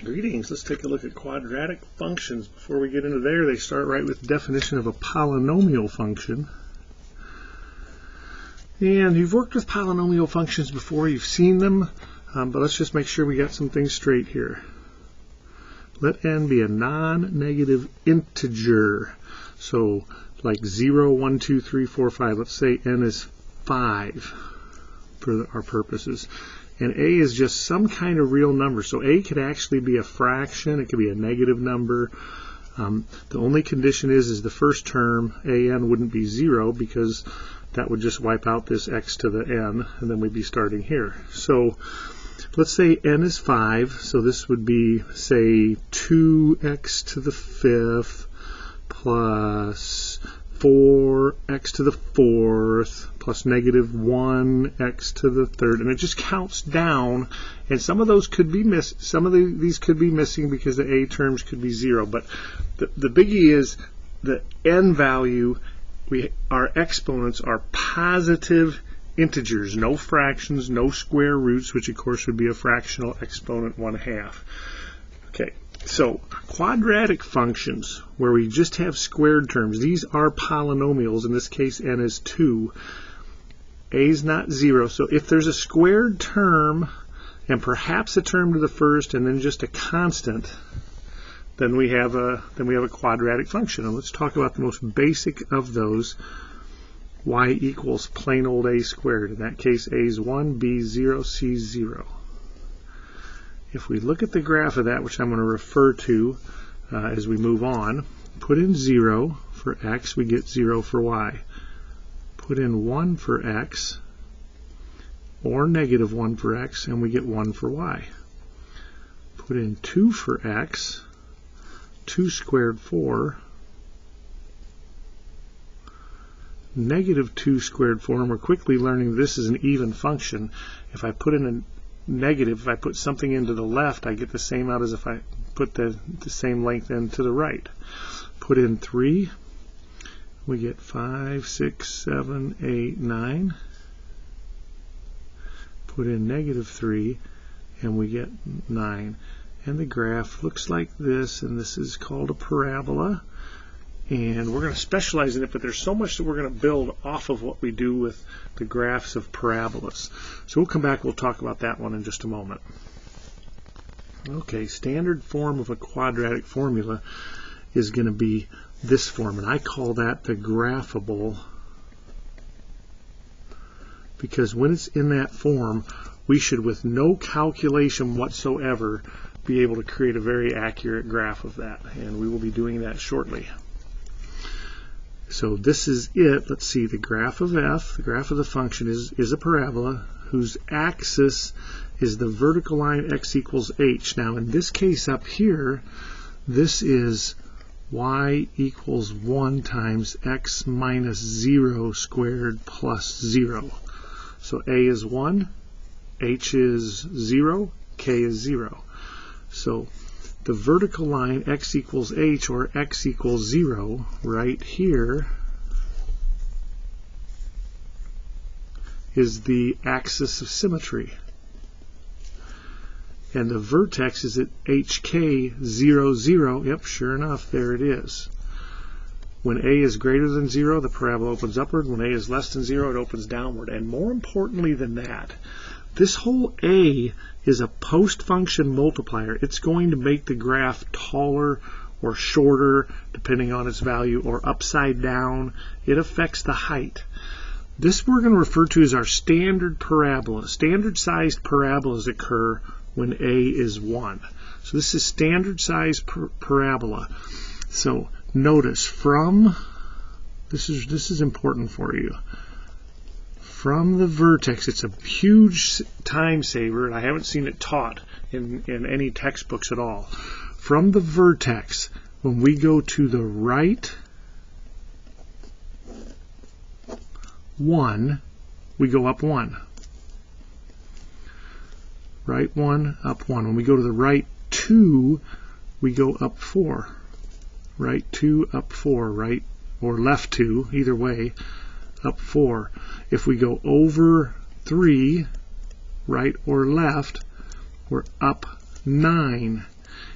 Greetings. Let's take a look at quadratic functions. Before we get into there, they start right with the definition of a polynomial function. And you've worked with polynomial functions before, you've seen them, but let's just make sure we got some things straight here. Let n be a non-negative integer. So like 0, 1, 2, 3, 4, 5. Let's say n is 5 for our purposes. And a is just some kind of real number. So a could actually be a fraction. It could be a negative number. The only condition is the first term, an, wouldn't be 0 because that would just wipe out this x to the n, and then we'd be starting here. So let's say n is 5. So this would be, say, 2x to the 5th plus 4x to the 4th plus negative 1x to the 3rd, and it just counts down. And some of those could be missed. Some of these could be missing because the a terms could be 0. But the biggie is the n value. Our exponents are positive integers, no fractions, no square roots, which of course would be a fractional exponent 1/2. Okay. So quadratic functions, where we just have squared terms, these are polynomials. In this case, n is 2. A is not 0. So if there's a squared term and perhaps a term to the first and then just a constant, then we have a quadratic function. And let's talk about the most basic of those. Y equals plain old a squared. In that case, a is 1, b is 0, c is 0. If we look at the graph of that, which I'm going to refer to as we move on, put in 0 for x, we get 0 for y. Put in 1 for x, or negative 1 for x, and we get 1 for y. Put in 2 for x, 2 squared 4, negative 2 squared 4, and we're quickly learning this is an even function. If I put in a negative, if I put something into the left, I get the same out as if I put the same length into the right. Put in 3, we get 5, 6, 7, 8, 9. Put in negative 3, and we get 9. And the graph looks like this, and this is called a parabola. And we're going to specialize in it, but there's so much that we're going to build off of what we do with the graphs of parabolas. So we'll come back, we'll talk about that one in just a moment. Okay, standard form of a quadratic formula is going to be this form, and I call that the graphable, because when it's in that form, we should, with no calculation whatsoever, be able to create a very accurate graph of that, and we will be doing that shortly. So this is it. Let's see, the graph of f, the graph of the function is a parabola whose axis is the vertical line x equals h. Now in this case up here, this is y equals 1 times x minus 0 squared plus 0. So a is 1, h is 0, k is 0. So the vertical line x equals h, or x equals 0, right here is the axis of symmetry. And the vertex is at hk 0, 0. Yep, sure enough, there it is. When a is greater than 0, the parabola opens upward. When a is less than 0, it opens downward. And more importantly than that, this whole a is a post-function multiplier. It's going to make the graph taller or shorter, depending on its value, or upside down. It affects the height. This we're going to refer to as our standard parabola. Standard-sized parabolas occur when a is 1. So this is standard-sized parabola. So notice from, this is important for you. From the vertex, it's a huge time saver, and I haven't seen it taught in any textbooks at all. From the vertex, when we go to the right 1, we go up 1. Right 1, up 1. When we go to the right 2, we go up 4. Right 2, up 4. Right, or left 2, either way, up 4. If we go over 3, right or left, we're up 9.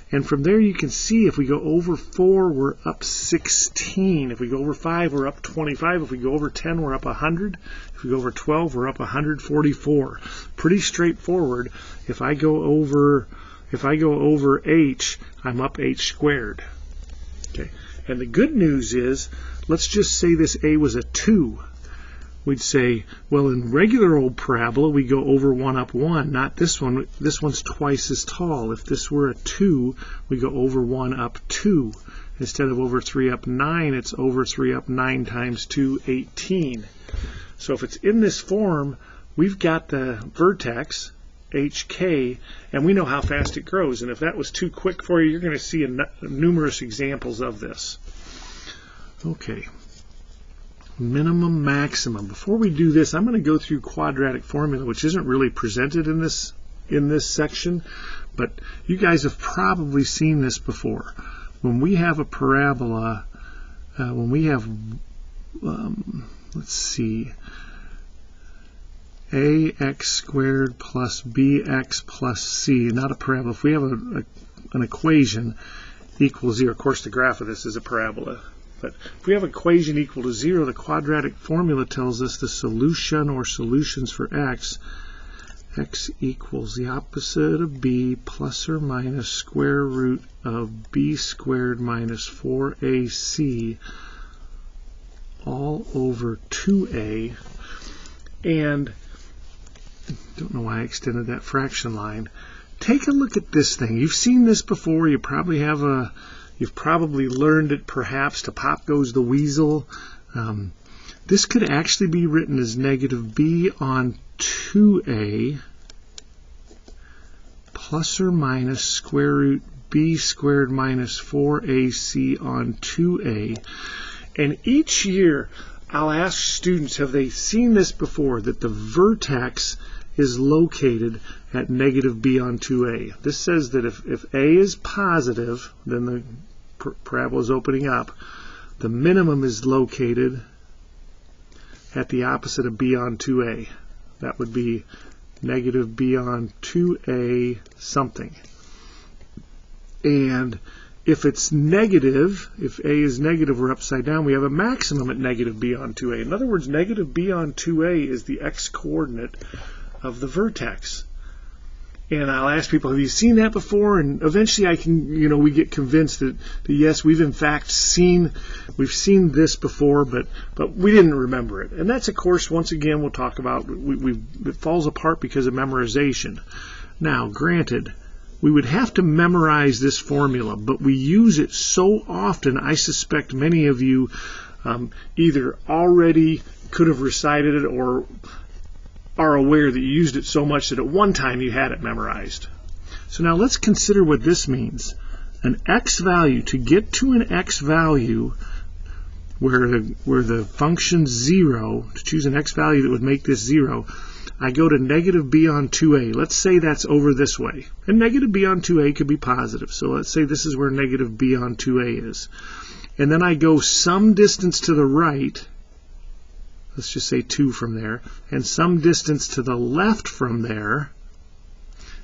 And from there you can see if we go over 4, we're up 16. If we go over 5, we're up 25. If we go over 10, we're up 100. If we go over 12, we're up 144. Pretty straightforward. If I go over h, I'm up h squared. Okay. And the good news is, let's just say this a was a 2. We'd say, well, in regular old parabola, we go over 1 up 1, not this one. This one's twice as tall. If this were a 2, we go over 1 up 2. Instead of over 3 up 9, it's over 3 up 9 times 2, 18. So if it's in this form, we've got the vertex, HK, and we know how fast it grows. And if that was too quick for you, you're going to see numerous examples of this. Okay. Minimum, maximum. Before we do this, I'm going to go through quadratic formula, which isn't really presented in this section, but you guys have probably seen this before. When we have a parabola, when we have, let's see, ax squared plus bx plus c, not a parabola. If we have an equation equals 0, of course the graph of this is a parabola. But if we have an equation equal to 0, the quadratic formula tells us the solution or solutions for x equals the opposite of b plus or minus square root of b squared minus 4ac all over 2a. And don't know why I extended that fraction line. Take a look at this thing. You've seen this before. You probably have You've probably learned it perhaps to pop goes the weasel. This could actually be written as negative b on 2a plus or minus square root b squared minus 4ac on 2a. And each year I'll ask students, have they seen this before, that the vertex is located at negative b on 2a. This says that if a is positive, then the parabola is opening up. The minimum is located at the opposite of b on 2a. That would be negative b on 2a something. And if it's negative, if a is negative or upside down, we have a maximum at negative b on 2a. In other words, negative b on 2a is the x-coordinate of the vertex. And I'll ask people, have you seen that before? And eventually I can, we get convinced that yes, we've in fact seen this before, but we didn't remember it. And that's, of course, once again, we'll talk about, it falls apart because of memorization. Now, granted, we would have to memorize this formula, but we use it so often, I suspect many of you either already could have recited it or are aware that you used it so much that at one time you had it memorized. So now let's consider what this means. An x value, to get to an x value where the function's 0, to choose an x value that would make this 0, I go to negative b on 2a. Let's say that's over this way. And negative b on 2a could be positive. So let's say this is where negative b on 2a is. And then I go some distance to the right, let's just say 2 from there, and some distance to the left from there,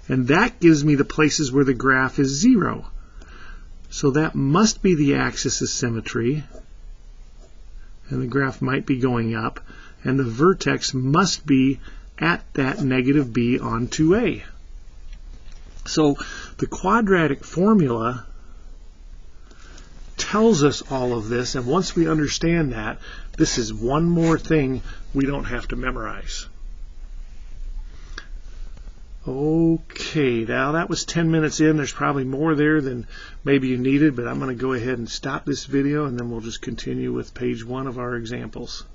and that gives me the places where the graph is 0. So that must be the axis of symmetry, and the graph might be going up, and the vertex must be at that negative b on 2a. So the quadratic formula tells us all of this, and once we understand that, this is one more thing we don't have to memorize. Okay, now that was 10 minutes in. There's probably more there than maybe you needed, but I'm going to go ahead and stop this video, and then we'll just continue with page 1 of our examples.